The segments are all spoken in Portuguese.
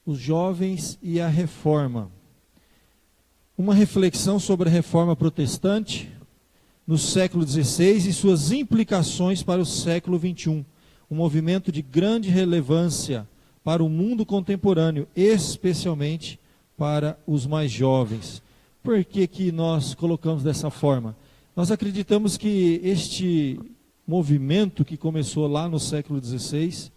os jovens e a reforma. Uma reflexão sobre a reforma protestante no século XVI e suas implicações para o século XXI. Um movimento de grande relevância para o mundo contemporâneo, especialmente para os mais jovens. Por que nós colocamos dessa forma? Nós acreditamos que este movimento que começou lá no século XVI,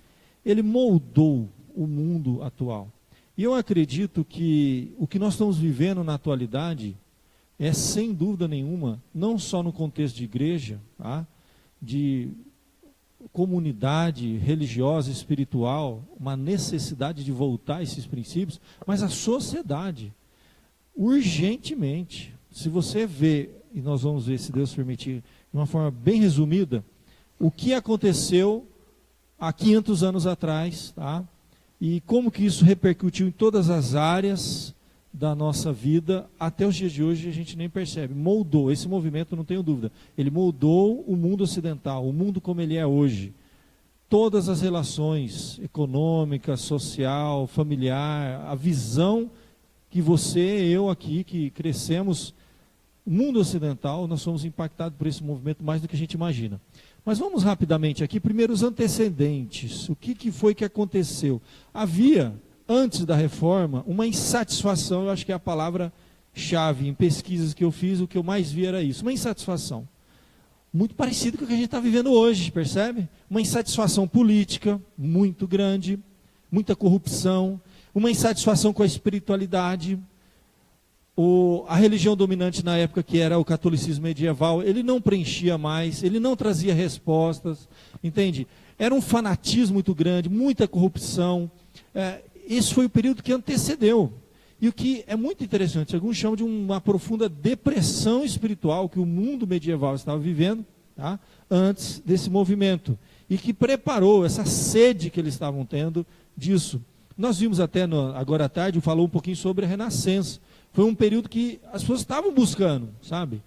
ele moldou o mundo atual. E eu acredito que o que nós estamos vivendo na atualidade é, sem dúvida nenhuma, não só no contexto de igreja, tá? De comunidade religiosa, espiritual, uma necessidade de voltar a esses princípios, mas a sociedade, urgentemente. Se você vê, e nós vamos ver, se Deus permitir, de uma forma bem resumida, o que aconteceu há 500 anos atrás, tá? E como que isso repercutiu em todas as áreas da nossa vida, até os dias de hoje a gente nem percebe. Moldou, esse movimento, não tenho dúvida, ele moldou o mundo ocidental, o mundo como ele é hoje. Todas as relações econômicas, social, familiar, a visão que você e eu aqui, que crescemos, o mundo ocidental, nós somos impactados por esse movimento mais do que a gente imagina. Mas vamos rapidamente aqui, primeiro os antecedentes. O que foi que aconteceu? Havia, antes da reforma, uma insatisfação, eu acho que é a palavra-chave em pesquisas que eu fiz, o que eu mais vi era isso, uma insatisfação. Muito parecido com o que a gente está vivendo hoje, percebe? Uma insatisfação política muito grande, muita corrupção, uma insatisfação com a espiritualidade. A religião dominante na época, que era o catolicismo medieval, ele não preenchia mais, ele não trazia respostas, entende? Era um fanatismo muito grande, muita corrupção. Esse foi o período que antecedeu. E o que é muito interessante, alguns chamam de uma profunda depressão espiritual que o mundo medieval estava vivendo, tá? Antes desse movimento. E que preparou essa sede que eles estavam tendo disso. Nós vimos até agora à tarde, falou um pouquinho sobre a Renascença. Foi um período que as pessoas estavam buscando, sabe?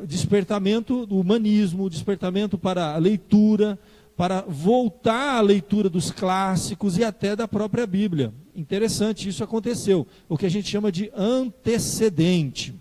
Despertamento do humanismo, despertamento para a leitura, para voltar à leitura dos clássicos e até da própria Bíblia. Interessante, isso aconteceu. O que a gente chama de antecedente.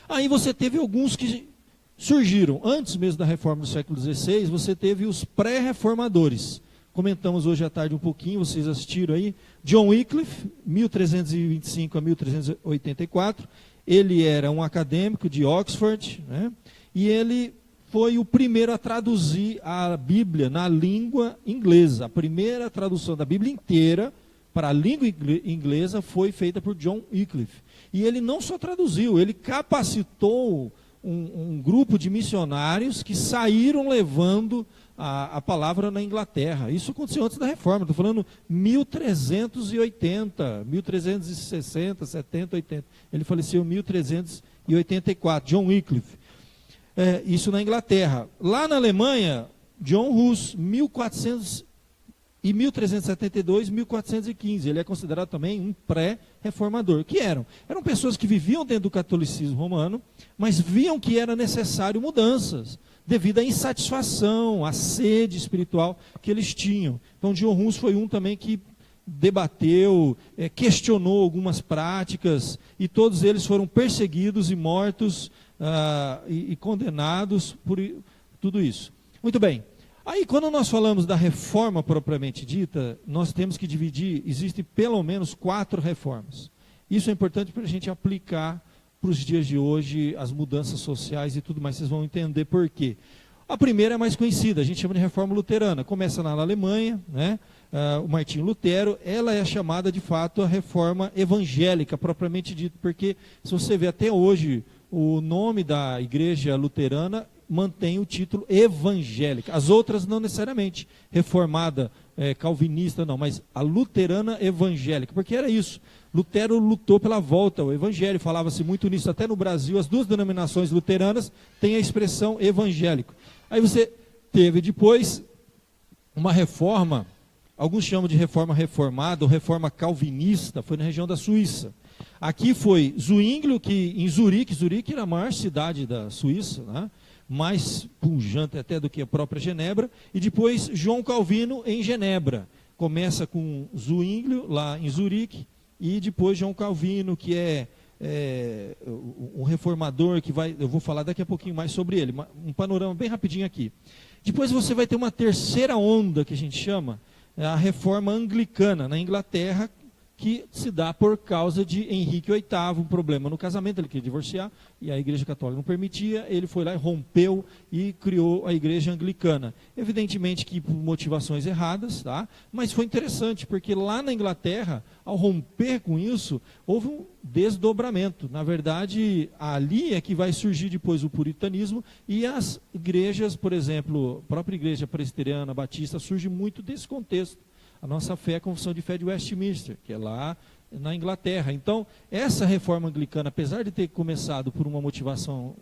Aí você teve alguns que surgiram. Antes mesmo da reforma do século XVI, você teve os pré-reformadores. Comentamos hoje à tarde um pouquinho, vocês assistiram aí. John Wycliffe, 1325 a 1384. Ele era um acadêmico de Oxford, né? E ele foi o primeiro a traduzir a Bíblia na língua inglesa. A primeira tradução da Bíblia inteira para a língua inglesa foi feita por John Wycliffe. E ele não só traduziu, ele capacitou um grupo de missionários que saíram levando a palavra na Inglaterra. Isso aconteceu antes da reforma, estou falando 1380, 1360, 70, 80. Ele faleceu em 1384, John Wycliffe. Isso na Inglaterra. Lá na Alemanha, John Hus, 1372, 1415. Ele é considerado também um pré-reformador. Que eram? Eram pessoas que viviam dentro do catolicismo romano, mas viam que era necessário mudanças, devido à insatisfação, à sede espiritual que eles tinham. Então, John Hus foi um também que debateu, questionou algumas práticas, e todos eles foram perseguidos e mortos e condenados por tudo isso. Muito bem. Aí, quando nós falamos da reforma propriamente dita, nós temos que dividir, existem pelo menos 4 reformas. Isso é importante para a gente aplicar para os dias de hoje, as mudanças sociais e tudo mais, vocês vão entender por quê. A primeira é mais conhecida, a gente chama de reforma luterana, começa na Alemanha, né? O Martinho Lutero, ela é chamada de fato a reforma evangélica, propriamente dita, porque se você vê até hoje, o nome da igreja luterana mantém o título evangélica, as outras não necessariamente, reformada, calvinista não, mas a luterana evangélica, porque era isso. Lutero lutou pela volta ao evangelho, falava-se muito nisso, até no Brasil, as duas denominações luteranas têm a expressão evangélico. Aí você teve depois uma reforma, alguns chamam de reforma reformada ou reforma calvinista, foi na região da Suíça. Aqui foi Zwinglio, que em Zurique era a maior cidade da Suíça, né? Mais pujante até do que a própria Genebra, e depois João Calvino em Genebra, começa com Zwinglio, lá em Zurique, e depois João Calvino, que é um reformador que eu vou falar daqui a pouquinho mais sobre ele, um panorama bem rapidinho aqui. Depois você vai ter uma terceira onda, que a gente chama, a reforma anglicana, na Inglaterra, que se dá por causa de Henrique VIII, um problema no casamento, ele queria divorciar, e a Igreja Católica não permitia, ele foi lá e rompeu e criou a Igreja Anglicana. Evidentemente que por motivações erradas, tá? Mas foi interessante, porque lá na Inglaterra, ao romper com isso, houve um desdobramento. Na verdade, ali é que vai surgir depois o puritanismo, e as igrejas, por exemplo, a própria Igreja Presbiteriana, Batista, surge muito desse contexto. A nossa fé é a Confissão de Fé de Westminster, que é lá na Inglaterra. Então, essa reforma anglicana, apesar de ter começado por uma motivação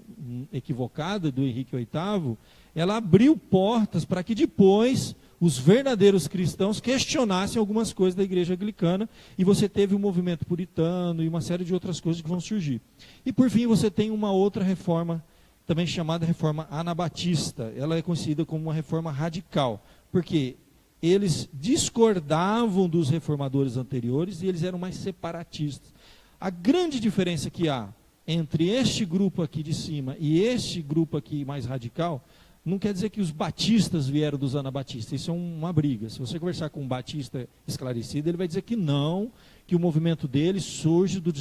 equivocada do Henrique VIII, ela abriu portas para que depois os verdadeiros cristãos questionassem algumas coisas da igreja anglicana, e você teve o movimento puritano e uma série de outras coisas que vão surgir. E por fim você tem uma outra reforma, também chamada reforma anabatista. Ela é conhecida como uma reforma radical, porque eles discordavam dos reformadores anteriores e eles eram mais separatistas. A grande diferença que há entre este grupo aqui de cima e este grupo aqui mais radical, não quer dizer que os batistas vieram dos anabatistas, isso é uma briga. Se você conversar com um batista esclarecido, ele vai dizer que não, que o movimento dele surge do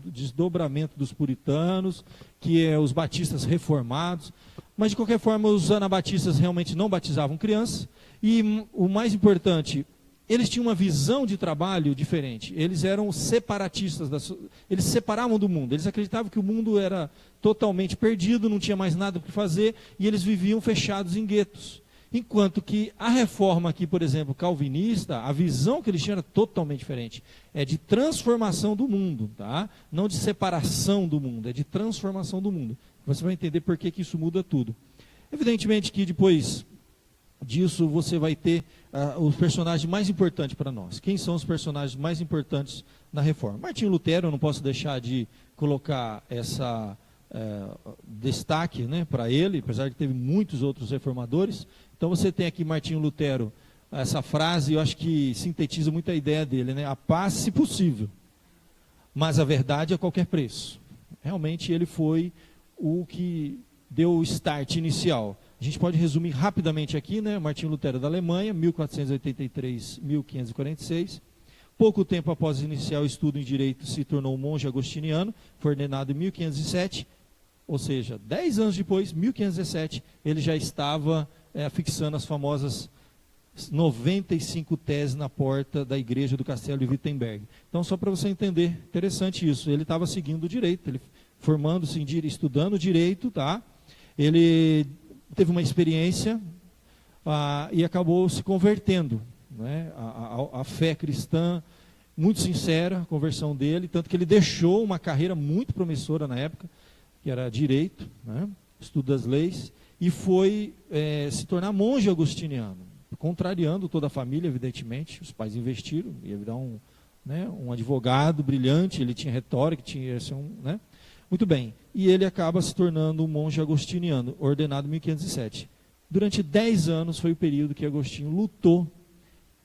desdobramento dos puritanos, que é os batistas reformados. Mas de qualquer forma, os anabatistas realmente não batizavam crianças, e o mais importante, eles tinham uma visão de trabalho diferente. Eles eram separatistas, eles se separavam do mundo. Eles acreditavam que o mundo era totalmente perdido, não tinha mais nada para fazer, e eles viviam fechados em guetos. Enquanto que a reforma aqui, por exemplo, calvinista, a visão que eles tinham era totalmente diferente. É de transformação do mundo, tá? Não de separação do mundo, é de transformação do mundo. Você vai entender por que isso muda tudo. Evidentemente que depois disso você vai ter os personagens mais importantes para nós. Quem são os personagens mais importantes na reforma? Martinho Lutero, eu não posso deixar de colocar destaque, né, para ele, apesar de que teve muitos outros reformadores. Então você tem aqui Martinho Lutero, essa frase, eu acho que sintetiza muito a ideia dele, né? A paz, se possível, mas a verdade a qualquer preço. Realmente ele foi o que deu o start inicial. A gente pode resumir rapidamente aqui, né? Martinho Lutero da Alemanha, 1483-1546. Pouco tempo após iniciar o estudo em direito, se tornou monge agostiniano, foi ordenado em 1507, ou seja, 10 anos depois, 1517, ele já estava fixando as famosas 95 teses na porta da igreja do Castelo de Wittenberg. Então, só para você entender, interessante isso, ele estava seguindo o direito, ele formando-se estudando direito, tá? Ele teve uma experiência e acabou se convertendo, né? A fé cristã, muito sincera, a conversão dele, tanto que ele deixou uma carreira muito promissora na época, que era direito, né? Estudo das leis, e foi se tornar monge agostiniano, contrariando toda a família, evidentemente. Os pais investiram, ia virar um advogado brilhante, ele tinha retórica, tinha né? Muito bem, e ele acaba se tornando um monge agostiniano, ordenado em 1507. Durante 10 anos foi o período que Agostinho lutou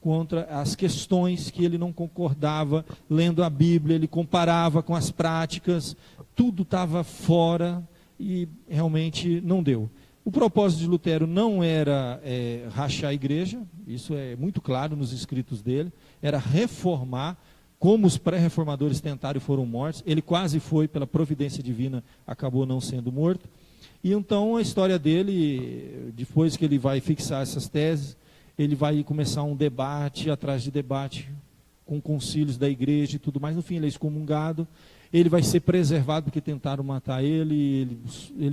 contra as questões que ele não concordava, lendo a Bíblia, ele comparava com as práticas, tudo estava fora e realmente não deu. O propósito de Lutero não era rachar a igreja, isso é muito claro nos escritos dele, era reformar, como os pré-reformadores tentaram e foram mortos. Ele quase foi, pela providência divina, acabou não sendo morto. E então a história dele, depois que ele vai fixar essas teses, ele vai começar um debate atrás de debate, com concílios da igreja e tudo mais. No fim ele é excomungado, ele vai ser preservado porque tentaram matar ele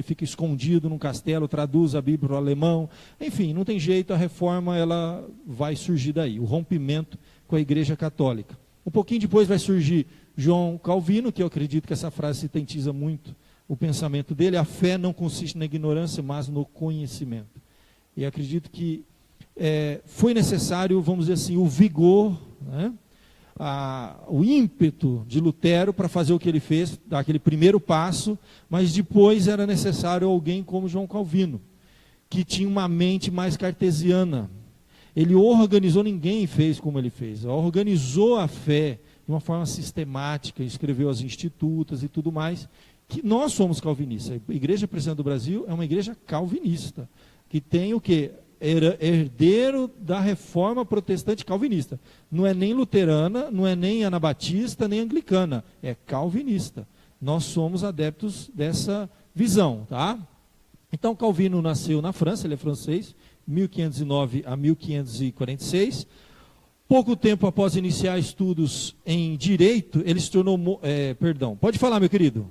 fica escondido num castelo, traduz a Bíblia para o alemão. Enfim, não tem jeito, a reforma ela vai surgir daí, o rompimento com a igreja católica. Um pouquinho depois vai surgir João Calvino, que eu acredito que essa frase sintetiza muito o pensamento dele. A fé não consiste na ignorância, mas no conhecimento. E acredito que foi necessário, vamos dizer assim, o vigor, né? O ímpeto de Lutero para fazer o que ele fez, dar aquele primeiro passo, mas depois era necessário alguém como João Calvino, que tinha uma mente mais cartesiana. Ele organizou, ninguém fez como ele fez. Organizou a fé de uma forma sistemática, escreveu as institutas e tudo mais, que nós somos calvinistas. A Igreja Presbiteriana do Brasil é uma igreja calvinista, que tem o quê? Herdeiro da reforma protestante calvinista. Não é nem luterana, não é nem anabatista, nem anglicana, é calvinista. Nós somos adeptos dessa visão, tá? Então Calvino nasceu na França, ele é francês, 1509 a 1546. Pouco tempo após iniciar estudos em direito, ele se tornou... pode falar, meu querido.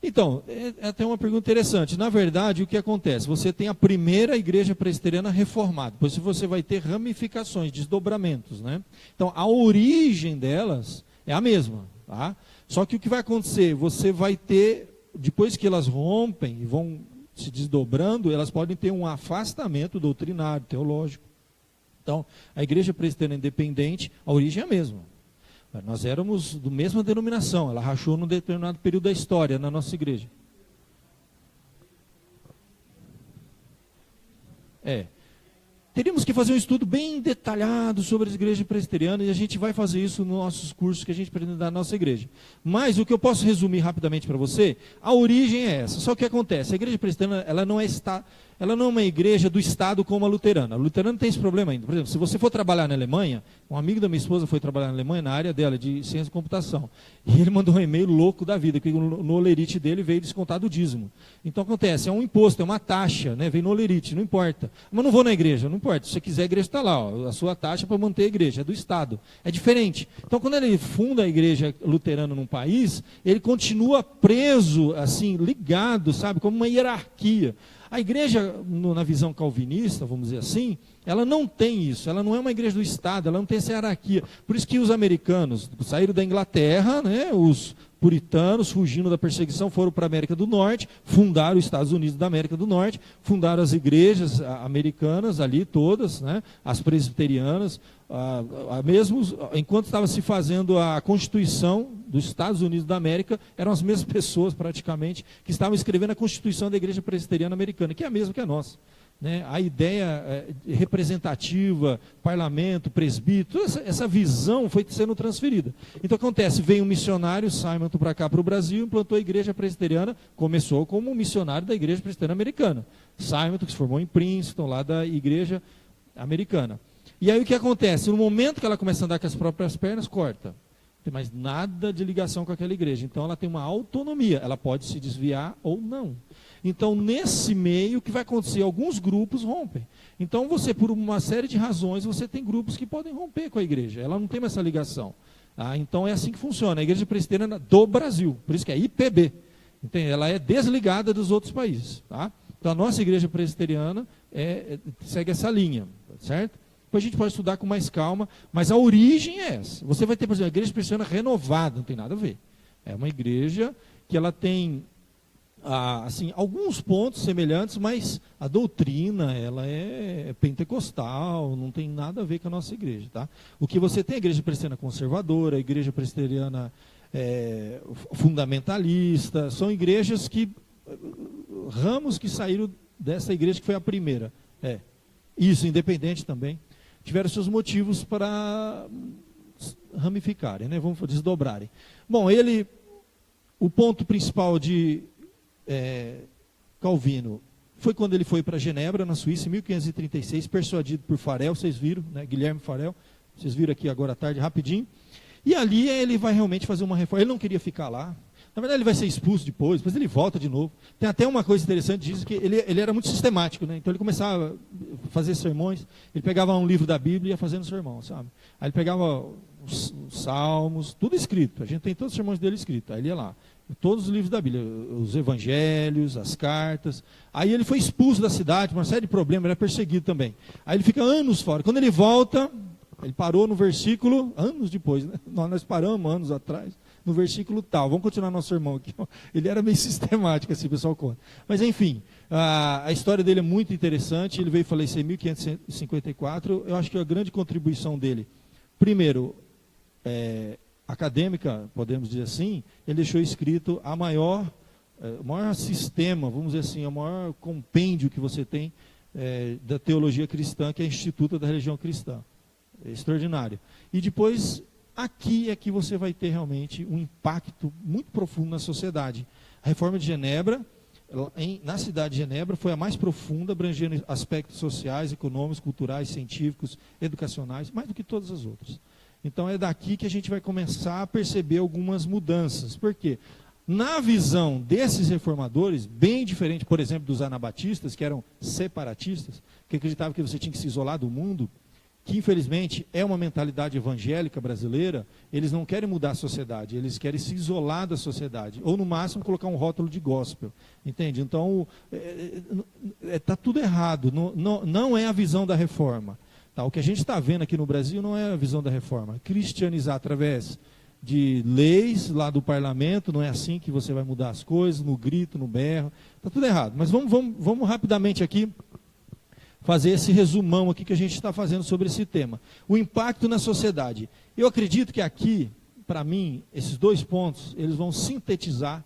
Então, é até uma pergunta interessante. Na verdade, o que acontece? Você tem a primeira igreja presbiteriana reformada, depois você vai ter ramificações, desdobramentos, né? Então, a origem delas é a mesma, tá? Só que o que vai acontecer? Você vai ter, depois que elas rompem e vão se desdobrando, elas podem ter um afastamento doutrinário, teológico. Então, a igreja presbiteriana independente, a origem é a mesma. Nós éramos da mesma denominação, ela rachou num determinado período da história na nossa igreja. Teríamos que fazer um estudo bem detalhado sobre as igrejas presbiterianas, e a gente vai fazer isso nos nossos cursos que a gente pretende dar na nossa igreja. Mas o que eu posso resumir rapidamente para você, a origem é essa. Só que o que acontece? A igreja presbiteriana, ela não é uma igreja do Estado como a luterana. A luterana tem esse problema ainda. Por exemplo, se você for trabalhar na Alemanha, um amigo da minha esposa foi trabalhar na Alemanha, na área dela, de ciência de computação. E ele mandou um e-mail louco da vida, que no olerite dele veio descontado o dízimo. Então acontece, é um imposto, é uma taxa, né? Vem no olerite, não importa. Mas não vou na igreja, não importa. Se você quiser, a igreja está lá, ó, a sua taxa para manter a igreja, é do Estado. É diferente. Então quando ele funda a igreja luterana num país, ele continua preso, assim, ligado, sabe, como uma hierarquia. A igreja, na visão calvinista, vamos dizer assim, ela não tem isso, ela não é uma igreja do Estado, ela não tem essa hierarquia. Por isso que os americanos saíram da Inglaterra, né, os puritanos, fugindo da perseguição, foram para a América do Norte, fundaram os Estados Unidos da América do Norte, fundaram as igrejas americanas ali, todas, né, as presbiterianas, mesmo enquanto estava se fazendo a Constituição dos Estados Unidos da América, eram as mesmas pessoas praticamente que estavam escrevendo a Constituição da Igreja Presbiteriana Americana, que é a mesma que a nossa. Né? A ideia representativa, parlamento, presbítero, toda essa visão foi sendo transferida. Então acontece, veio um missionário, Simon, para cá, para o Brasil, implantou a Igreja Presbiteriana, começou como um missionário da Igreja Presbiteriana Americana. Simon, que se formou em Princeton, lá da Igreja Americana. E aí o que acontece? No momento que ela começa a andar com as próprias pernas, corta. Não tem mais nada de ligação com aquela igreja. Então ela tem uma autonomia, ela pode se desviar ou não. Então nesse meio, o que vai acontecer? Alguns grupos rompem. Então você, por uma série de razões, você tem grupos que podem romper com a igreja. Ela não tem mais essa ligação. Então é assim que funciona. A Igreja Presbiteriana do Brasil, por isso que é IPB. Entende? Ela é desligada dos outros países. Tá? Então a nossa Igreja Presbiteriana segue essa linha, certo? Depois a gente pode estudar com mais calma, mas a origem é essa. Você vai ter, por exemplo, a igreja presbiteriana renovada, não tem nada a ver. É uma igreja que ela tem assim, alguns pontos semelhantes, mas a doutrina ela é pentecostal, não tem nada a ver com a nossa igreja. Tá? O que você tem é a igreja presbiteriana conservadora, a igreja presbiteriana fundamentalista, são igrejas que, ramos que saíram dessa igreja que foi a primeira. Isso, independente também. Tiveram seus motivos para ramificarem, né? Vamos desdobrarem. Bom, o ponto principal de Calvino foi quando ele foi para Genebra, na Suíça, em 1536, persuadido por Farel, vocês viram, né? Guilherme Farel, vocês viram aqui agora à tarde, rapidinho. E ali ele vai realmente fazer uma reforma. Ele não queria ficar lá. Na verdade, ele vai ser expulso depois ele volta de novo. Tem até uma coisa interessante, diz que ele era muito sistemático, né? Então ele começava a fazer sermões, ele pegava um livro da Bíblia e ia fazendo sermão, sabe? Aí ele pegava os salmos, tudo escrito, a gente tem todos os sermões dele escritos, aí ele ia lá, todos os livros da Bíblia, os evangelhos, as cartas. Aí ele foi expulso da cidade, uma série de problemas, era perseguido também. Aí ele fica anos fora, quando ele volta, ele parou no versículo, anos depois, né? Nós paramos anos atrás, no versículo tal. Vamos continuar nosso sermão aqui. Ele era meio sistemático, assim, o pessoal conta. Mas enfim, a história dele é muito interessante. Ele veio falecer em 1554. Eu acho que a grande contribuição dele, primeiro, acadêmica, podemos dizer assim, ele deixou escrito o maior sistema, vamos dizer assim, o maior compêndio que você tem da teologia cristã, que é o Instituto da Religião Cristã. É extraordinário. E depois, aqui é que você vai ter realmente um impacto muito profundo na sociedade. A Reforma de Genebra, na cidade de Genebra, foi a mais profunda, abrangendo aspectos sociais, econômicos, culturais, científicos, educacionais, mais do que todas as outras. Então é daqui que a gente vai começar a perceber algumas mudanças. Por quê? Na visão desses reformadores, bem diferente, por exemplo, dos anabatistas, que eram separatistas, que acreditavam que você tinha que se isolar do mundo, que infelizmente é uma mentalidade evangélica brasileira, eles não querem mudar a sociedade, eles querem se isolar da sociedade, ou no máximo colocar um rótulo de gospel, entende? Então, está tudo errado, não é a visão da reforma. Tá? O que a gente está vendo aqui no Brasil não é a visão da reforma, cristianizar através de leis lá do parlamento, não é assim que você vai mudar as coisas, no grito, no berro, está tudo errado. Mas vamos rapidamente aqui fazer esse resumão aqui que a gente está fazendo sobre esse tema. O impacto na sociedade. Eu acredito que aqui, para mim, esses 2 pontos, eles vão sintetizar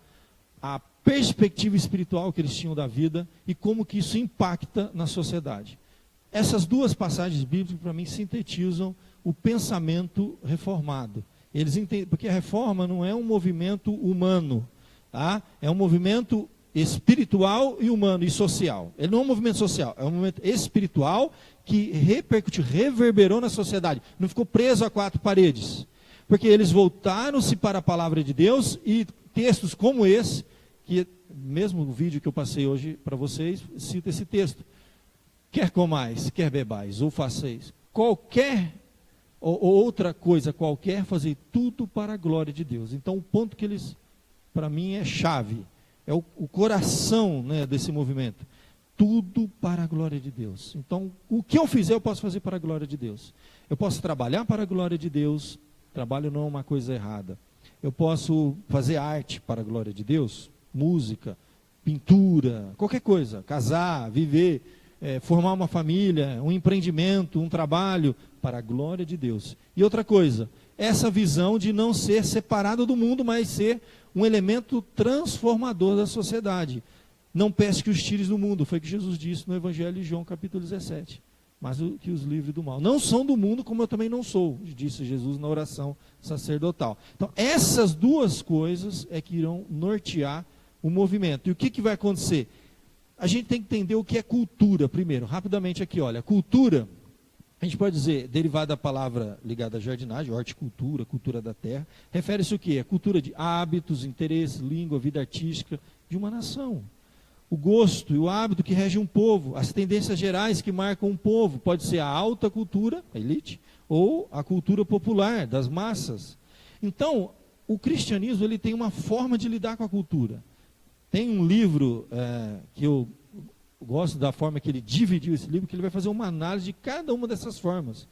a perspectiva espiritual que eles tinham da vida e como que isso impacta na sociedade. Essas 2 passagens bíblicas, para mim, sintetizam o pensamento reformado. Eles entendem, porque a reforma não é um movimento humano, tá? É um movimento espiritual e humano e social. Ele não é um movimento social, é um movimento espiritual que reverberou na sociedade. Não ficou preso a 4 paredes. Porque eles voltaram-se para a palavra de Deus e textos como esse, que mesmo no vídeo que eu passei hoje para vocês, cita esse texto. Quer comais, quer bebais, ou faceis qualquer ou outra coisa qualquer, fazer tudo para a glória de Deus. Então o ponto que eles, para mim, é chave. É o coração, né, desse movimento. Tudo para a glória de Deus. Então, o que eu fizer, eu posso fazer para a glória de Deus. Eu posso trabalhar para a glória de Deus. Trabalho não é uma coisa errada. Eu posso fazer arte para a glória de Deus. Música, pintura, qualquer coisa. Casar, viver, formar uma família, um empreendimento, um trabalho para a glória de Deus. E outra coisa, essa visão de não ser separado do mundo, mas ser um elemento transformador da sociedade. Não pesque os tires do mundo, foi o que Jesus disse no Evangelho de João, capítulo 17. Mas que os livre do mal. Não são do mundo, como eu também não sou, disse Jesus na oração sacerdotal. Então, essas 2 coisas é que irão nortear o movimento. E o que vai acontecer? A gente tem que entender o que é cultura, primeiro. Rapidamente aqui, olha. Cultura, a gente pode dizer, derivada da palavra ligada à jardinagem, horticultura, cultura da terra, refere-se o quê? A cultura de hábitos, interesses, língua, vida artística de uma nação. O gosto e o hábito que rege um povo, as tendências gerais que marcam um povo, pode ser a alta cultura, a elite, ou a cultura popular, das massas. Então, o cristianismo ele tem uma forma de lidar com a cultura. Tem um livro que eu gosto da forma que ele dividiu esse livro, que ele vai fazer uma análise de cada uma dessas formas.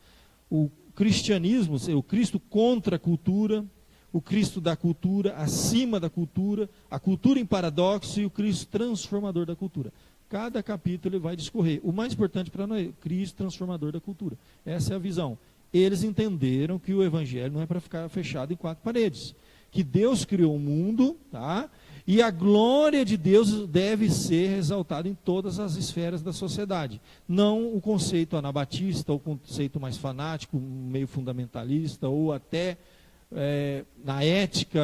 O cristianismo, o Cristo contra a cultura, o Cristo da cultura, acima da cultura, a cultura em paradoxo e o Cristo transformador da cultura. Cada capítulo ele vai discorrer. O mais importante para nós é Cristo transformador da cultura. Essa é a visão. Eles entenderam que o evangelho não é para ficar fechado em 4 paredes. Que Deus criou o mundo, tá? E a glória de Deus deve ser exaltada em todas as esferas da sociedade. Não o conceito anabatista, ou o conceito mais fanático, meio fundamentalista, ou até na ética,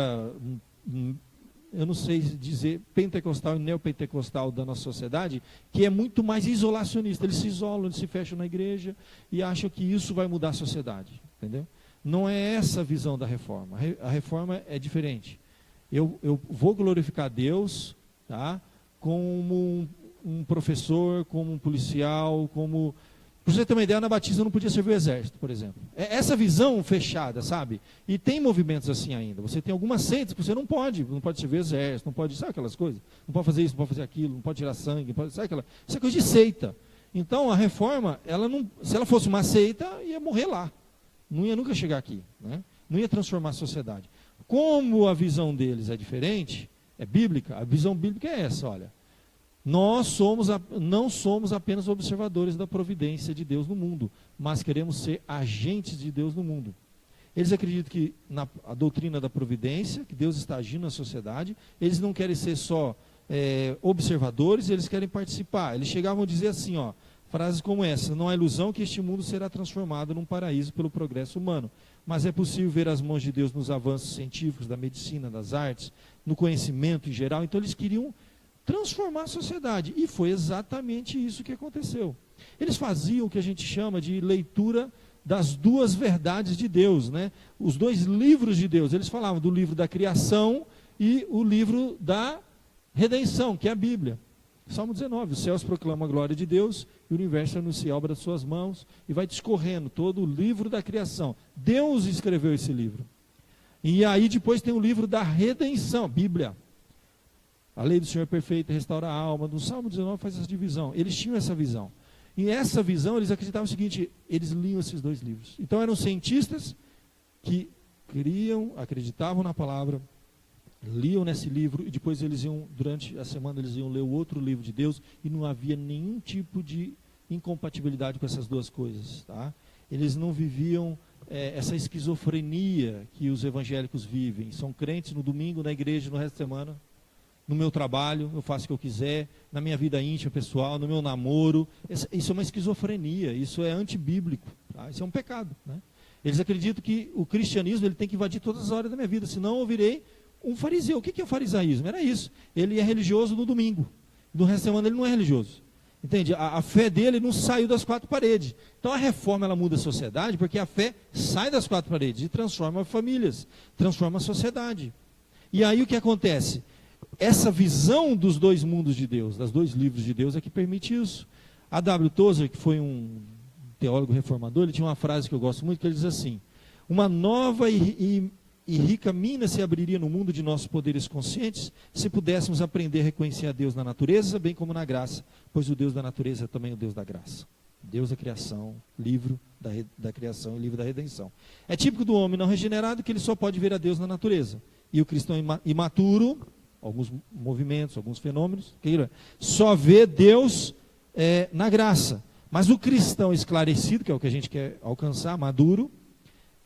eu não sei dizer, pentecostal e neopentecostal da nossa sociedade, que é muito mais isolacionista. Eles se isolam, eles se fecham na igreja e acham que isso vai mudar a sociedade. Entendeu? Não é essa a visão da reforma. A reforma é diferente. Eu vou glorificar Deus, tá? Como um professor, como um policial, como... Para você ter uma ideia, na Batista não podia servir o exército, por exemplo. Essa visão fechada, sabe? E tem movimentos assim ainda. Você tem algumas seitas que você não pode servir o exército, não pode, sabe aquelas coisas? Não pode fazer isso, não pode fazer aquilo, não pode tirar sangue, não pode, sabe aquela... Isso é coisa de seita. Então, a reforma, se ela fosse uma seita, ia morrer lá. Não ia nunca chegar aqui, né? Não ia transformar a sociedade. Como a visão deles é diferente, é bíblica, a visão bíblica é essa, olha. Nós não somos apenas observadores da providência de Deus no mundo, mas queremos ser agentes de Deus no mundo. Eles acreditam que a doutrina da providência, que Deus está agindo na sociedade. Eles não querem ser só observadores, eles querem participar. Eles chegavam a dizer assim, frases como essa: não há ilusão que este mundo será transformado num paraíso pelo progresso humano, mas é possível ver as mãos de Deus nos avanços científicos, da medicina, das artes, no conhecimento em geral. Então eles queriam transformar a sociedade, e foi exatamente isso que aconteceu. Eles faziam o que a gente chama de leitura das duas verdades de Deus, né? Os dois livros de Deus. Eles falavam do livro da criação e o livro da redenção, que é a Bíblia. Salmo 19, os céus proclamam a glória de Deus e o universo anuncia a obra das suas mãos, e vai discorrendo todo o livro da criação. Deus escreveu esse livro. E aí depois tem o livro da redenção, Bíblia. A lei do Senhor é perfeita, restaura a alma. No Salmo 19 faz essa divisão. Eles tinham essa visão. E essa visão, eles acreditavam o seguinte: eles liam esses dois livros. Então eram cientistas que acreditavam na palavra, liam nesse livro, e depois eles iam, durante a semana, eles iam ler o outro livro de Deus, e não havia nenhum tipo de incompatibilidade com essas duas coisas. Tá? Eles não viviam essa esquizofrenia que os evangélicos vivem. São crentes no domingo, na igreja, no resto da semana. No meu trabalho, eu faço o que eu quiser, na minha vida íntima, pessoal, no meu namoro. Isso é uma esquizofrenia, isso é antibíblico, tá? Isso é um pecado, né? Eles acreditam que o cristianismo ele tem que invadir todas as áreas da minha vida, senão eu virei um fariseu. O que é o farisaísmo? Era isso. Ele é religioso no domingo, no resto da semana ele não é religioso. Entende? A fé dele não saiu das quatro paredes. Então a reforma ela muda a sociedade, porque a fé sai das quatro paredes e transforma famílias, transforma a sociedade. E aí o que acontece? Essa visão dos dois mundos de Deus, dos dois livros de Deus, é que permite isso. A W. Tozer, que foi um teólogo reformador, ele tinha uma frase que eu gosto muito, que ele diz assim: uma nova e rica mina se abriria no mundo de nossos poderes conscientes, se pudéssemos aprender a reconhecer a Deus na natureza, bem como na graça, pois o Deus da natureza é também o Deus da graça. Deus da criação, livro da criação e livro da redenção. É típico do homem não regenerado que ele só pode ver a Deus na natureza. E o cristão imaturo, alguns movimentos, alguns fenômenos, só vê Deus na graça. Mas o cristão esclarecido, que é o que a gente quer alcançar, maduro,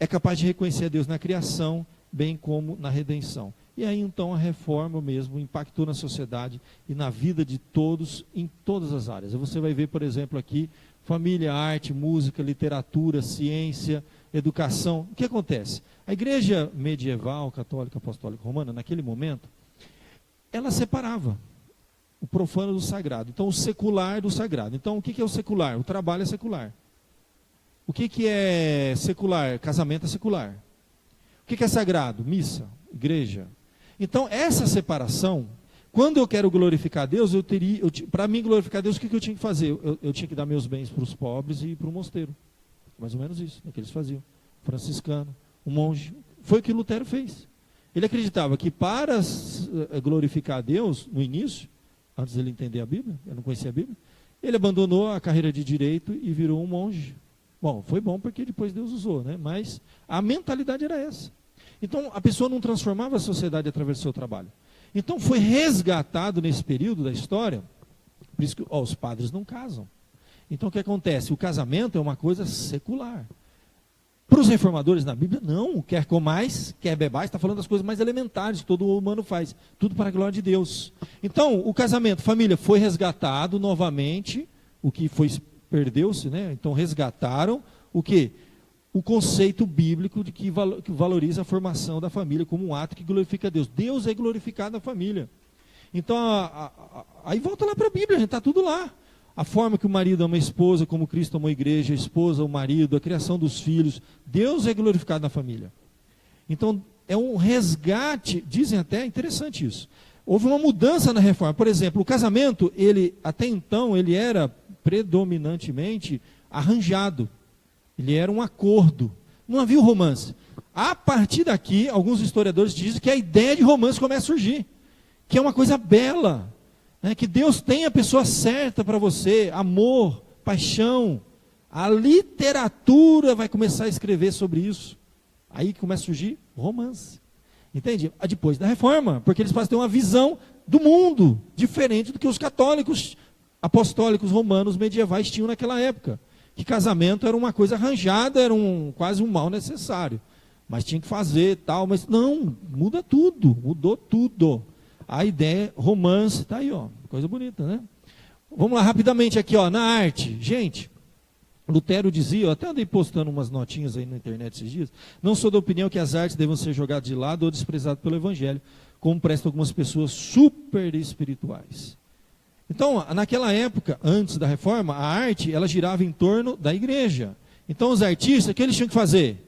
é capaz de reconhecer a Deus na criação, bem como na redenção. E aí então a reforma mesmo impactou na sociedade e na vida de todos, em todas as áreas. Você vai ver, por exemplo, aqui, família, arte, música, literatura, ciência, educação. O que acontece? A igreja medieval, católica, apostólica, romana, naquele momento, ela separava o profano do sagrado. Então, o secular do sagrado. Então, o que é o secular? O trabalho é secular. O que é secular? Casamento é secular. O que é sagrado? Missa, igreja. Então, essa separação, quando eu quero glorificar Deus, para mim glorificar Deus, o que eu tinha que fazer? Eu tinha que dar meus bens para os pobres e para o mosteiro. Mais ou menos isso, que eles faziam. Franciscano, um monge. Foi o que Lutero fez. Ele acreditava que para glorificar a Deus, no início, antes de ele entender a Bíblia, eu não conhecia a Bíblia, ele abandonou a carreira de direito e virou um monge. Bom, foi bom porque depois Deus usou, né? Mas a mentalidade era essa. Então, a pessoa não transformava a sociedade através do seu trabalho. Então, foi resgatado nesse período da história, por isso que os padres não casam. Então, o que acontece? O casamento é uma coisa secular. Para os reformadores na Bíblia, não. Quer comais, quer bebais, está falando das coisas mais elementares que todo humano faz. Tudo para a glória de Deus. Então, o casamento, família, foi resgatado novamente. O que perdeu-se, né? Então, resgataram o quê? O conceito bíblico de que valoriza a formação da família como um ato que glorifica a Deus. Deus é glorificado na família. Então, aí volta lá para a Bíblia, está tudo lá. A forma que o marido ama a esposa, como Cristo amou a igreja, a esposa, o marido, a criação dos filhos. Deus é glorificado na família. Então, é um resgate, dizem até, interessante isso. Houve uma mudança na reforma. Por exemplo, o casamento, até então, ele era predominantemente arranjado. Ele era um acordo. Não havia o romance. A partir daqui, alguns historiadores dizem que a ideia de romance começa a surgir. Que é uma coisa bela. Que Deus tem a pessoa certa para você, amor, paixão. A literatura vai começar a escrever sobre isso. Aí que começa a surgir romance. Entende? Depois da reforma, porque eles passam a ter uma visão do mundo diferente do que os católicos apostólicos romanos medievais tinham naquela época. Que casamento era uma coisa arranjada, era quase um mal necessário. mas tinha que fazer tal, mas não, muda tudo, mudou tudo. A ideia, romance, está aí, ó, coisa bonita, né? Vamos lá rapidamente aqui, ó, na arte. Gente, Lutero dizia, eu até andei postando umas notinhas aí na internet esses dias, não sou da opinião que as artes devam ser jogadas de lado ou desprezadas pelo evangelho, como prestam algumas pessoas super espirituais. Então, naquela época, antes da reforma, a arte, ela girava em torno da igreja. Então, os artistas, o que eles tinham que fazer?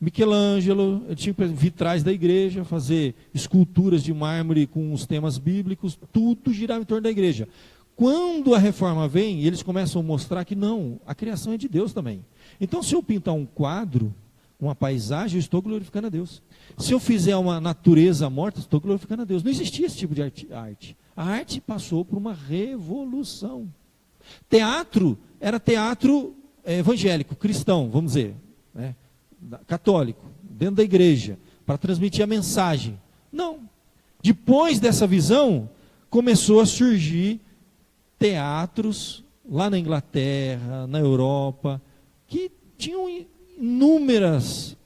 Michelangelo, ele tinha vitrais da igreja, fazer esculturas de mármore com os temas bíblicos, tudo girava em torno da igreja. Quando a reforma vem, eles começam a mostrar que não, a criação é de Deus também. Então, se eu pintar um quadro, uma paisagem, eu estou glorificando a Deus. Se eu fizer uma natureza morta, estou glorificando a Deus. Não existia esse tipo de arte. A arte passou por uma revolução. Teatro era teatro evangélico, cristão, vamos dizer, né? Católico, dentro da igreja, para transmitir a mensagem. Não. Depois dessa visão, começou a surgir teatros lá na Inglaterra, na Europa, que tinham inúmeras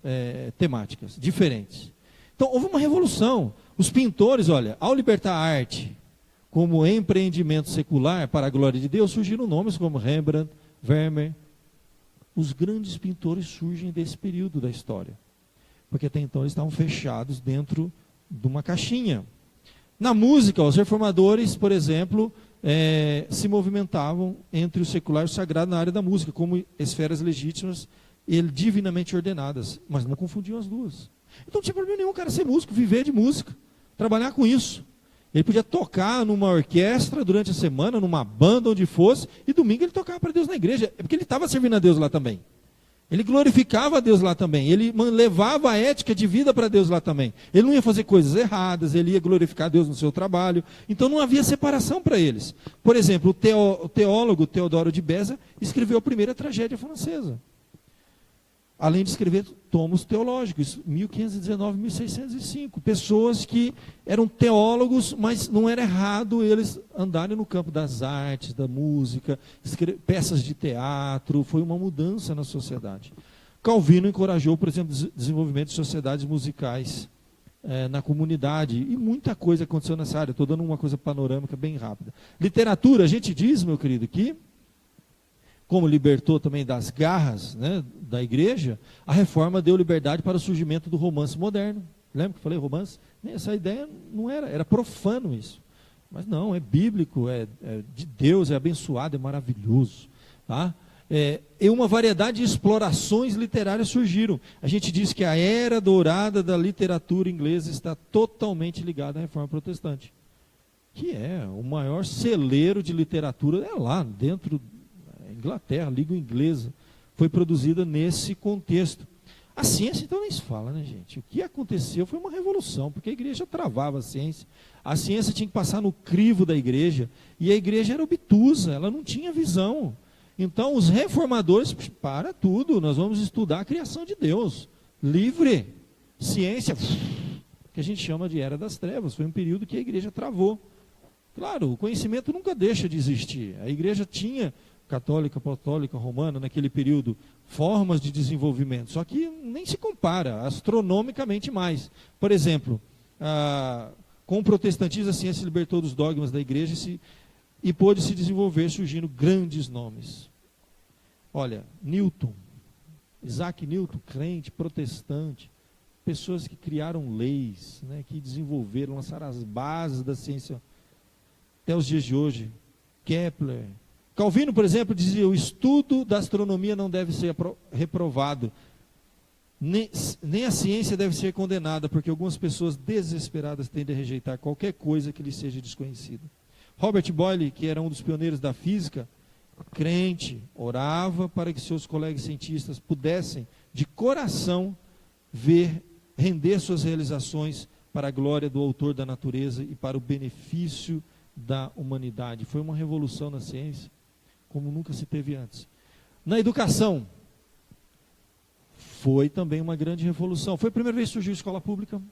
temáticas diferentes. Então, houve uma revolução. Os pintores, olha, ao libertar a arte como empreendimento secular para a glória de Deus, surgiram nomes como Rembrandt, Vermeer. Os grandes pintores surgem desse período da história, porque até então eles estavam fechados dentro de uma caixinha. Na música, os reformadores, por exemplo, se movimentavam entre o secular e o sagrado na área da música, como esferas legítimas e divinamente ordenadas, mas não confundiam as duas. Então não tinha problema nenhum o cara ser músico, viver de música, trabalhar com isso. Ele podia tocar numa orquestra durante a semana, numa banda, onde fosse, e domingo ele tocava para Deus na igreja, porque ele estava servindo a Deus lá também. Ele glorificava a Deus lá também, ele levava a ética de vida para Deus lá também. Ele não ia fazer coisas erradas, ele ia glorificar a Deus no seu trabalho, então não havia separação para eles. Por exemplo, o teólogo Teodoro de Beza escreveu a primeira tragédia francesa. Além de escrever tomos teológicos, 1519, 1605. Pessoas que eram teólogos, mas não era errado eles andarem no campo das artes, da música, peças de teatro. Foi uma mudança na sociedade. Calvino encorajou, por exemplo, o desenvolvimento de sociedades musicais na comunidade. E muita coisa aconteceu nessa área. Estou dando uma coisa panorâmica bem rápida. Literatura, a gente diz, meu querido, que como libertou também das garras, né, da igreja, a reforma deu liberdade para o surgimento do romance moderno. Lembra que eu falei romance? Essa ideia não era profano isso. Mas não, é bíblico, é de Deus, é abençoado, é maravilhoso. Tá? E uma variedade de explorações literárias surgiram. A gente diz que a era dourada da literatura inglesa está totalmente ligada à reforma protestante, que é o maior celeiro de literatura, lá dentro Inglaterra, a língua inglesa, foi produzida nesse contexto. A ciência, então, nem se fala, né, gente? O que aconteceu foi uma revolução, porque a igreja travava a ciência tinha que passar no crivo da igreja, e a igreja era obtusa, ela não tinha visão. Então, os reformadores, para tudo, nós vamos estudar a criação de Deus, livre, ciência, que a gente chama de Era das Trevas, foi um período que a igreja travou. Claro, o conhecimento nunca deixa de existir, a igreja tinha católica, apostólica, romana, naquele período, formas de desenvolvimento, só que nem se compara, astronomicamente mais. Por exemplo, com o protestantismo, a ciência se libertou dos dogmas da igreja e pôde se desenvolver, surgindo grandes nomes. Olha, Newton, Isaac Newton, crente, protestante, pessoas que criaram leis, né, que desenvolveram, lançaram as bases da ciência até os dias de hoje. Kepler, Calvino, por exemplo, dizia: o estudo da astronomia não deve ser reprovado, nem a ciência deve ser condenada, porque algumas pessoas desesperadas tendem a rejeitar qualquer coisa que lhes seja desconhecida. Robert Boyle, que era um dos pioneiros da física, crente, orava para que seus colegas cientistas pudessem, de coração, render suas realizações para a glória do autor da natureza e para o benefício da humanidade. Foi uma revolução na ciência, como nunca se teve antes. Na educação, foi também uma grande revolução. Foi a primeira vez que surgiu a escola pública.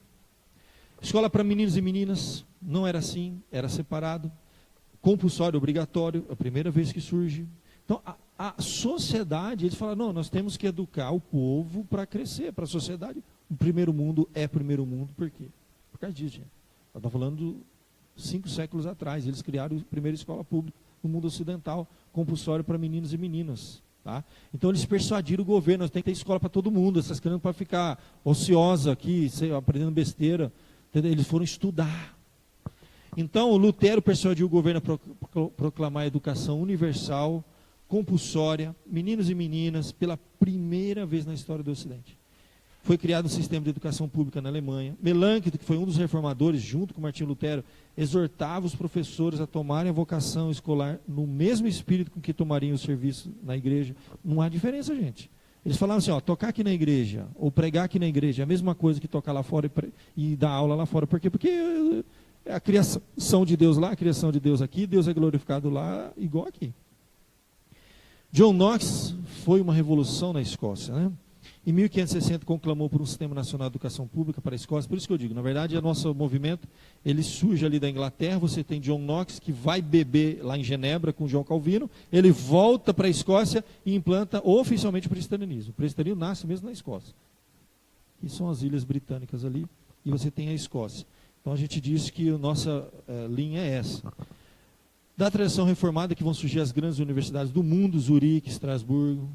Escola para meninos e meninas, não era assim, era separado. Compulsório, obrigatório, a primeira vez que surge. Então, a sociedade, eles falaram, não, nós temos que educar o povo para crescer, para a sociedade. O primeiro mundo é primeiro mundo, por quê? Por causa disso, gente. Nós estamos falando 5 séculos atrás, eles criaram a primeira escola pública no mundo ocidental, compulsória para meninos e meninas. Tá? Então eles persuadiram o governo, nós temos que ter escola para todo mundo, essas crianças para ficar ociosa aqui, aprendendo besteira. Entendeu? Eles foram estudar. Então o Lutero persuadiu o governo a proclamar a educação universal, compulsória, meninos e meninas, pela primeira vez na história do Ocidente. Foi criado um sistema de educação pública na Alemanha. Melancton, que foi um dos reformadores, junto com Martinho Lutero, exortava os professores a tomarem a vocação escolar no mesmo espírito com que tomariam o serviço na igreja. Não há diferença, gente. Eles falavam assim, ó, tocar aqui na igreja, ou pregar aqui na igreja, é a mesma coisa que tocar lá fora e dar aula lá fora. Por quê? Porque é a criação de Deus lá, a criação de Deus aqui, Deus é glorificado lá, igual aqui. John Knox foi uma revolução na Escócia, né? Em 1560 conclamou por um sistema nacional de educação pública para a Escócia. Por isso que eu digo, na verdade, o nosso movimento, ele surge ali da Inglaterra. Você tem John Knox, que vai beber lá em Genebra com João Calvino. Ele volta para a Escócia e implanta oficialmente o presbiterianismo. O presbiterianismo nasce mesmo na Escócia. E são as ilhas britânicas ali. E você tem a Escócia. Então a gente diz que a nossa linha é essa. Da tradição reformada que vão surgir as grandes universidades do mundo, Zurique, Estrasburgo,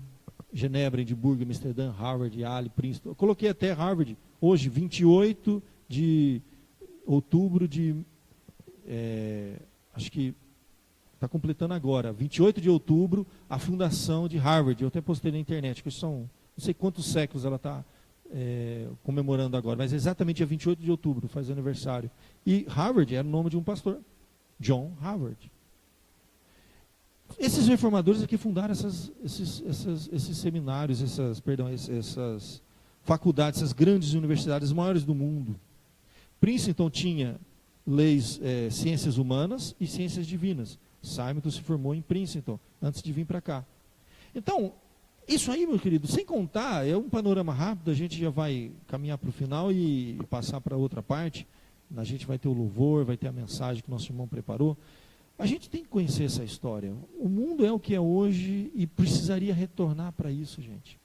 Genebra, Edimburgo, Amsterdã, Harvard, Yale, Princeton. Eu coloquei até Harvard, hoje, 28 de outubro de... acho que está completando agora, 28 de outubro, a fundação de Harvard. Eu até postei na internet, que são, não sei quantos séculos ela está comemorando agora, mas exatamente dia 28 de outubro, faz aniversário. E Harvard era o nome de um pastor, John Harvard. Esses reformadores aqui fundaram esses seminários, essas faculdades, essas grandes universidades maiores do mundo. Princeton tinha leis, ciências humanas e ciências divinas. Symington se formou em Princeton, antes de vir para cá. Então, isso aí, meu querido, sem contar, é um panorama rápido, a gente já vai caminhar para o final e passar para outra parte. A gente vai ter o louvor, vai ter a mensagem que nosso irmão preparou. A gente tem que conhecer essa história. O mundo é o que é hoje e precisaria retornar para isso, gente.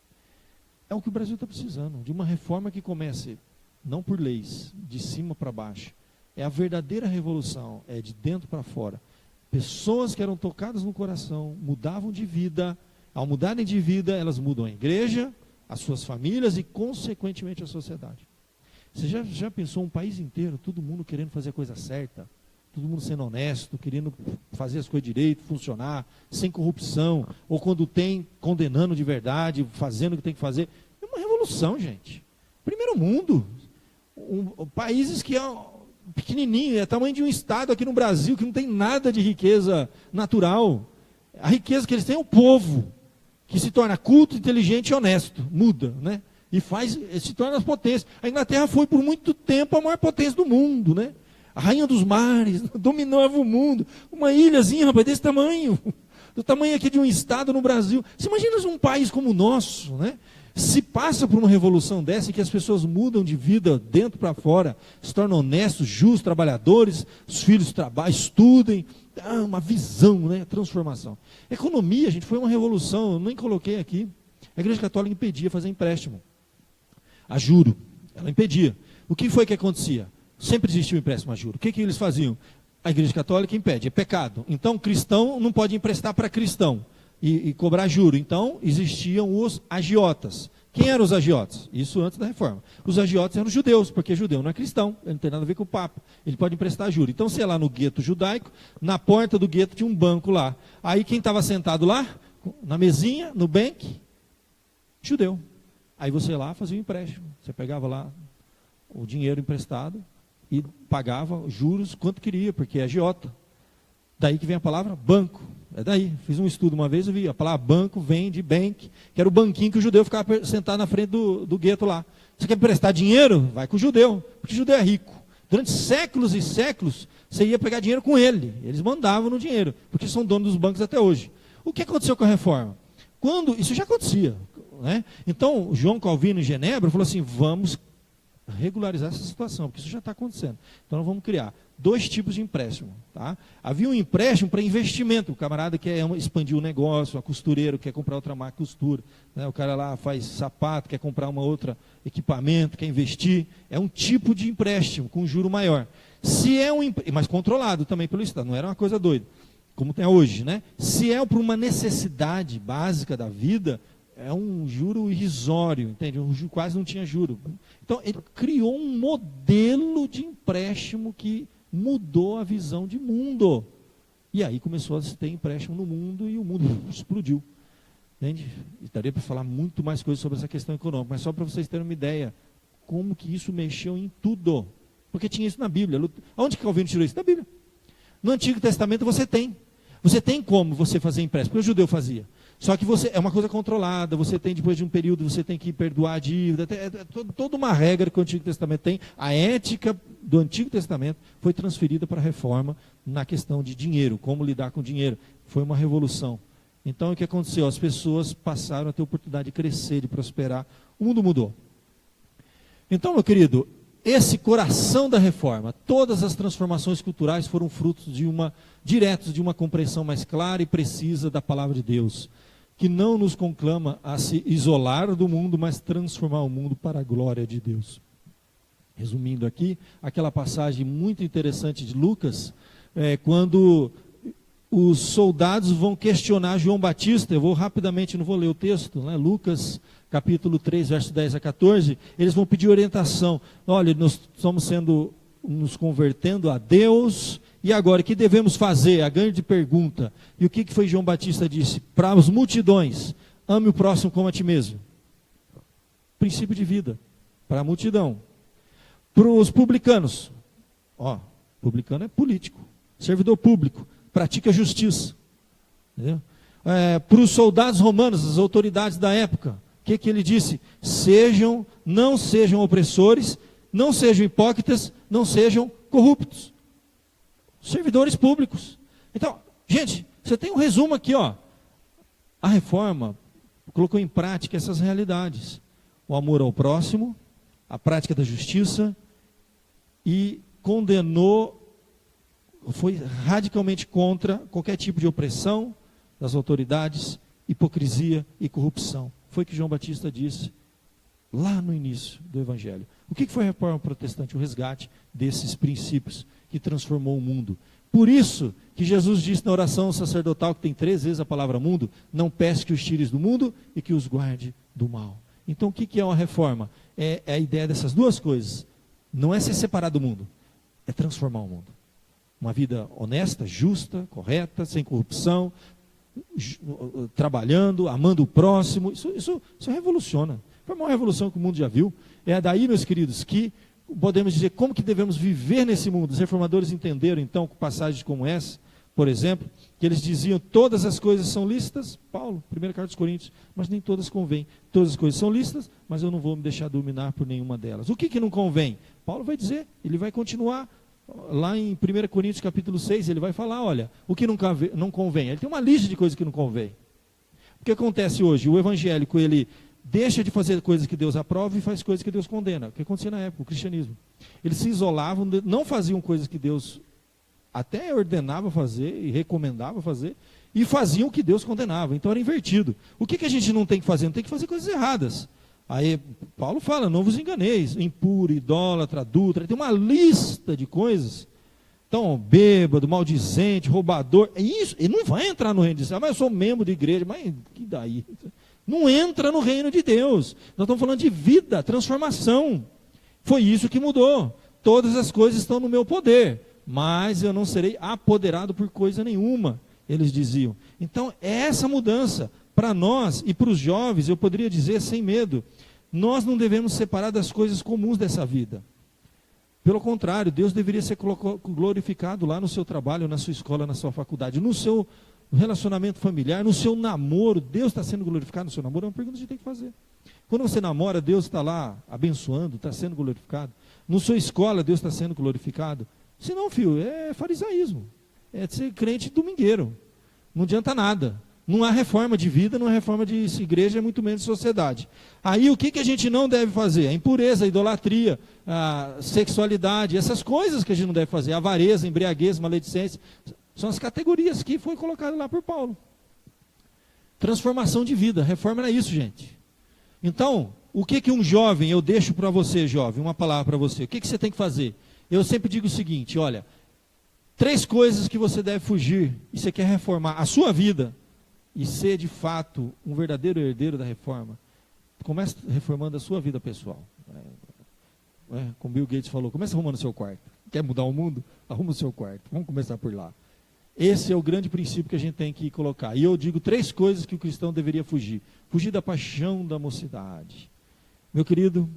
É o que o Brasil está precisando, de uma reforma que comece, não por leis, de cima para baixo. É a verdadeira revolução, é de dentro para fora. Pessoas que eram tocadas no coração, mudavam de vida. Ao mudarem de vida, elas mudam a igreja, as suas famílias e, consequentemente, a sociedade. Você já pensou um país inteiro, todo mundo querendo fazer a coisa certa? Todo mundo sendo honesto, querendo fazer as coisas direito, funcionar, sem corrupção, ou quando tem, condenando de verdade, fazendo o que tem que fazer. É uma revolução, gente. Primeiro mundo. Países que é pequenininho, é o tamanho de um estado aqui no Brasil, que não tem nada de riqueza natural. A riqueza que eles têm é o povo, que se torna culto, inteligente e honesto. Muda, né? E se torna as potências. A Inglaterra foi por muito tempo a maior potência do mundo, né? A rainha dos mares, dominava o mundo. Uma ilhazinha, rapaz, desse tamanho. Do tamanho aqui de um estado no Brasil. Você imagina um país como o nosso, né? Se passa por uma revolução dessa, em que as pessoas mudam de vida dentro para fora, se tornam honestos, justos, trabalhadores, os filhos trabalhem, estudem, uma visão, né? Transformação. Economia, gente, foi uma revolução, eu nem coloquei aqui. A Igreja Católica impedia fazer empréstimo. A juro, ela impedia. O que foi que acontecia? Sempre existiu empréstimo a juros. O que eles faziam? A Igreja Católica impede, é pecado. Então, cristão não pode emprestar para cristão e cobrar juro. Então, existiam os agiotas. Quem eram os agiotas? Isso antes da reforma. Os agiotas eram judeus, porque judeu não é cristão, ele não tem nada a ver com o Papa. Ele pode emprestar juro. Então, sei lá, no gueto judaico, na porta do gueto tinha um banco lá. Aí, quem estava sentado lá, na mesinha, no bank, judeu. Aí você lá fazia um empréstimo. Você pegava lá o dinheiro emprestado, e pagava juros quanto queria, porque é agiota. Daí que vem a palavra banco. É daí. Fiz um estudo uma vez, eu vi. A palavra banco vem de bank, que era o banquinho que o judeu ficava sentado na frente do gueto lá. Você quer emprestar dinheiro? Vai com o judeu, porque o judeu é rico. Durante séculos e séculos, você ia pegar dinheiro com ele. Eles mandavam no dinheiro, porque são donos dos bancos até hoje. O que aconteceu com a reforma? Isso já acontecia, né? Então, João Calvino em Genebra falou assim, vamos regularizar essa situação, porque isso já está acontecendo. Então nós vamos criar dois tipos de empréstimo. Tá? Havia um empréstimo para investimento, o camarada quer expandir o negócio, a costureira quer comprar outra máquina de costura, né? O cara lá faz sapato, quer comprar uma outra equipamento, quer investir. É um tipo de empréstimo com juro maior. Se é mas controlado também pelo Estado, não era uma coisa doida, como tem hoje, né? Se é por uma necessidade básica da vida, é um juro irrisório, entende? Quase não tinha juro. Então, ele criou um modelo de empréstimo que mudou a visão de mundo. E aí começou a se ter empréstimo no mundo e o mundo explodiu. Entende? Estaria para falar muito mais coisas sobre essa questão econômica, mas só para vocês terem uma ideia, como que isso mexeu em tudo. Porque tinha isso na Bíblia. Onde que Calvino tirou isso? Da Bíblia. No Antigo Testamento você tem. Você tem como você fazer empréstimo, porque o judeu fazia. Só que é uma coisa controlada, você tem, depois de um período, você tem que perdoar a dívida, toda uma regra que o Antigo Testamento tem. A ética do Antigo Testamento foi transferida para a reforma na questão de dinheiro, como lidar com dinheiro. Foi uma revolução. Então, o que aconteceu? As pessoas passaram a ter oportunidade de crescer, de prosperar. O mundo mudou. Então, meu querido, esse coração da reforma, todas as transformações culturais foram frutos diretos de uma compreensão mais clara e precisa da palavra de Deus, que não nos conclama a se isolar do mundo, mas transformar o mundo para a glória de Deus. Resumindo aqui, aquela passagem muito interessante de Lucas, quando os soldados vão questionar João Batista, eu vou rapidamente, não vou ler o texto, né? Lucas capítulo 3, verso 10 a 14, eles vão pedir orientação. Olha, nós estamos nos convertendo a Deus, e agora, o que devemos fazer? A grande pergunta. E o que foi João Batista disse? Para as multidões, ame o próximo como a ti mesmo. Princípio de vida, para a multidão. Para os publicanos, publicano é político, servidor público, pratica justiça. Entendeu? Para os soldados romanos, as autoridades da época, o que ele disse? Não sejam opressores, não sejam hipócritas, não sejam corruptos. Servidores públicos. Então, gente, você tem um resumo aqui, ó. A reforma colocou em prática essas realidades. O amor ao próximo, a prática da justiça, e condenou, foi radicalmente contra qualquer tipo de opressão das autoridades, hipocrisia e corrupção. Foi o que João Batista disse lá no início do Evangelho. O que foi a reforma protestante? O resgate desses princípios que transformou o mundo. Por isso que Jesus disse na oração sacerdotal, que tem 3 vezes a palavra mundo, não peço que os tires do mundo e que os guarde do mal. Então o que é uma reforma? É a ideia dessas duas coisas. Não é se separar do mundo, é transformar o mundo. Uma vida honesta, justa, correta, sem corrupção, trabalhando, amando o próximo. Isso revoluciona. Foi a maior revolução que o mundo já viu. É daí, meus queridos, que podemos dizer como que devemos viver nesse mundo. Os reformadores entenderam, então, com passagens como essa, por exemplo, que eles diziam, todas as coisas são lícitas, Paulo, 1ª carta dos Coríntios, mas nem todas convêm. Todas as coisas são lícitas, mas eu não vou me deixar dominar por nenhuma delas. O que não convém? Paulo vai dizer, ele vai continuar, lá em 1 Coríntios capítulo 6, ele vai falar, olha, o que não convém. Ele tem uma lista de coisas que não convém. O que acontece hoje? O evangélico, ele deixa de fazer coisas que Deus aprova e faz coisas que Deus condena. O que acontecia na época, o cristianismo. Eles se isolavam, não faziam coisas que Deus até ordenava fazer e recomendava fazer, e faziam o que Deus condenava. Então era invertido. O que a gente não tem que fazer? Não tem que fazer coisas erradas. Aí Paulo fala, não vos enganeis, impuro, idólatra, adúltera, tem uma lista de coisas. Então, bêbado, maldizente, roubador, é isso, ele não vai entrar no reino de Deus. Mas eu sou membro de igreja, mas que daí? Não entra no reino de Deus. Nós estamos falando de vida, transformação. Foi isso que mudou. Todas as coisas estão no meu poder, mas eu não serei apoderado por coisa nenhuma, eles diziam. Então, essa mudança, para nós e para os jovens, eu poderia dizer sem medo, nós não devemos separar das coisas comuns dessa vida. Pelo contrário, Deus deveria ser glorificado lá no seu trabalho, na sua escola, na sua faculdade, no seu relacionamento familiar, no seu namoro. Deus está sendo glorificado no seu namoro? É uma pergunta que a gente tem que fazer. Quando você namora, Deus está lá abençoando, está sendo glorificado. Na sua escola, Deus está sendo glorificado. Se não, filho, é farisaísmo. É de ser crente domingueiro. Não adianta nada. Não há reforma de vida, não há reforma de igreja, muito menos de sociedade. Aí o que a gente não deve fazer? A impureza, a idolatria, a sexualidade, essas coisas que a gente não deve fazer. A avareza, a embriaguez, a maledicência, são as categorias que foi colocado lá por Paulo. Transformação de vida, reforma era isso, gente. Então, o que um jovem, eu deixo para você, jovem, uma palavra para você, o que você tem que fazer? Eu sempre digo o seguinte, olha, 3 coisas que você deve fugir, e você quer reformar a sua vida, e ser de fato um verdadeiro herdeiro da reforma. Comece reformando a sua vida pessoal. Como Bill Gates falou, comece arrumando o seu quarto. Quer mudar o mundo? Arruma o seu quarto. Vamos começar por lá. Esse é o grande princípio que a gente tem que colocar. E eu digo 3 coisas que o cristão deveria fugir. Fugir da paixão da mocidade. Meu querido,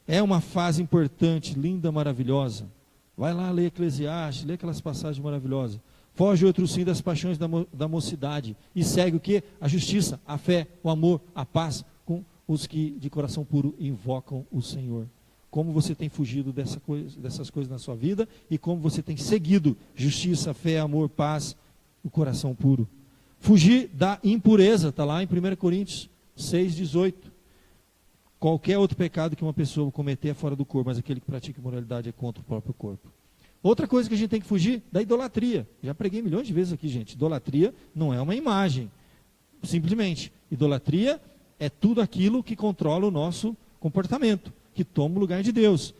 é uma fase importante, linda, maravilhosa. Vai lá ler Eclesiastes, lê aquelas passagens maravilosas. Foge outro sim das paixões da mocidade. E segue o quê? A justiça, a fé, o amor, a paz, com os que de coração puro invocam o Senhor. Como você tem fugido dessas coisas na sua vida e como você tem seguido justiça, fé, amor, paz, o coração puro. Fugir da impureza, está lá em 1 Coríntios 6,18. Qualquer outro pecado que uma pessoa cometer é fora do corpo, mas aquele que pratica imoralidade é contra o próprio corpo. Outra coisa que a gente tem que fugir, da idolatria. Já preguei milhões de vezes aqui, gente. Idolatria não é uma imagem. Simplesmente, idolatria é tudo aquilo que controla o nosso comportamento, que toma o lugar de Deus.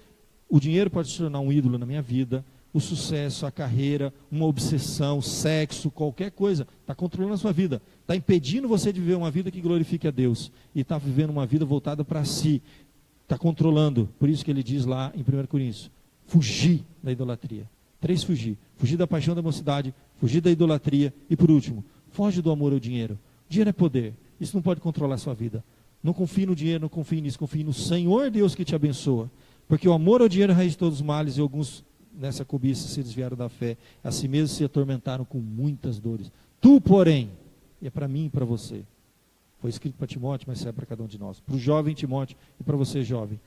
O dinheiro pode se tornar um ídolo na minha vida, o sucesso, a carreira, uma obsessão, sexo, qualquer coisa, está controlando a sua vida. Está impedindo você de viver uma vida que glorifique a Deus. E está vivendo uma vida voltada para si. Está controlando. Por isso que ele diz lá em 1 Coríntios. Fugir da idolatria. 3, fugir. Fugir da paixão da mocidade, fugir da idolatria e por último, foge do amor ao dinheiro. Dinheiro é poder. Isso não pode controlar a sua vida. Não confie no dinheiro, não confie nisso, confie no Senhor Deus que te abençoa. Porque o amor ao dinheiro é a raiz de todos os males e alguns nessa cobiça se desviaram da fé. A si mesmos se atormentaram com muitas dores. Tu, porém, e é para mim e para você. Foi escrito para Timóteo, mas serve para cada um de nós. Para o jovem Timóteo e para você, jovem.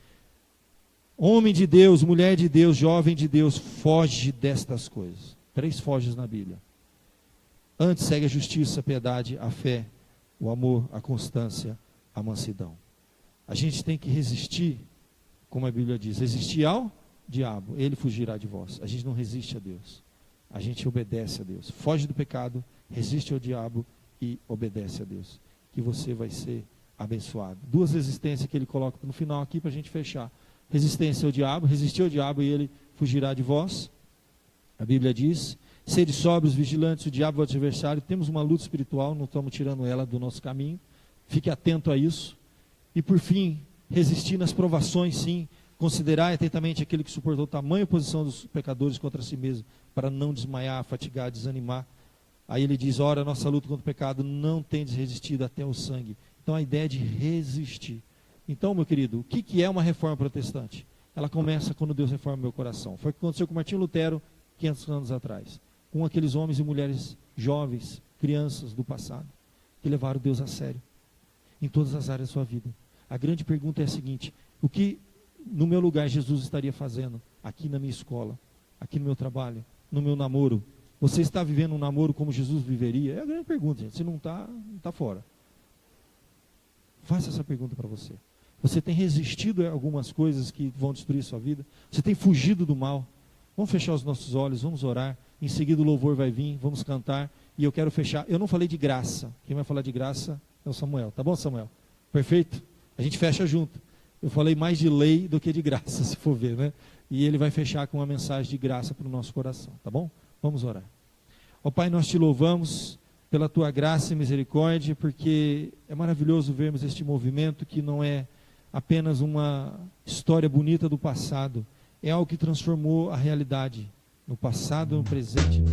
Homem de Deus, mulher de Deus, jovem de Deus, foge destas coisas. 3 foges na Bíblia. Antes segue a justiça, a piedade, a fé, o amor, a constância, a mansidão. A gente tem que resistir, como a Bíblia diz, resistir ao diabo, ele fugirá de vós. A gente não resiste a Deus, a gente obedece a Deus. Foge do pecado, resiste ao diabo e obedece a Deus. Que você vai ser abençoado. 2 resistências que ele coloca no final aqui para a gente fechar. Resistência ao diabo, resistir ao diabo e ele fugirá de vós. A Bíblia diz, sede sóbrios, vigilantes, o diabo é o adversário. Temos uma luta espiritual, não estamos tirando ela do nosso caminho. Fique atento a isso. E por fim, resistir nas provações, sim. Considerai atentamente aquele que suportou tamanha oposição dos pecadores contra si mesmo, para não desmaiar, fatigar, desanimar. Aí ele diz, ora, nossa luta contra o pecado não tendes resistido até o sangue. Então a ideia é de resistir. Então, meu querido, o que é uma reforma protestante? Ela começa quando Deus reforma meu coração. Foi o que aconteceu com Martinho Lutero 500 anos atrás. Com aqueles homens e mulheres jovens, crianças do passado, que levaram Deus a sério, em todas as áreas da sua vida. A grande pergunta é a seguinte, o que no meu lugar Jesus estaria fazendo? Aqui na minha escola, aqui no meu trabalho, no meu namoro. Você está vivendo um namoro como Jesus viveria? É a grande pergunta, gente. Se não está, está fora. Faça essa pergunta para você. Você tem resistido a algumas coisas que vão destruir sua vida? Você tem fugido do mal? Vamos fechar os nossos olhos, vamos orar. Em seguida o louvor vai vir, vamos cantar. E eu quero fechar. Eu não falei de graça. Quem vai falar de graça é o Samuel. Tá bom, Samuel? Perfeito? A gente fecha junto. Eu falei mais de lei do que de graça, se for ver, né? E ele vai fechar com uma mensagem de graça para o nosso coração. Tá bom? Vamos orar. Ó Pai, nós te louvamos pela tua graça e misericórdia, porque é maravilhoso vermos este movimento que não é apenas uma história bonita do passado, é algo que transformou a realidade, no passado, no presente.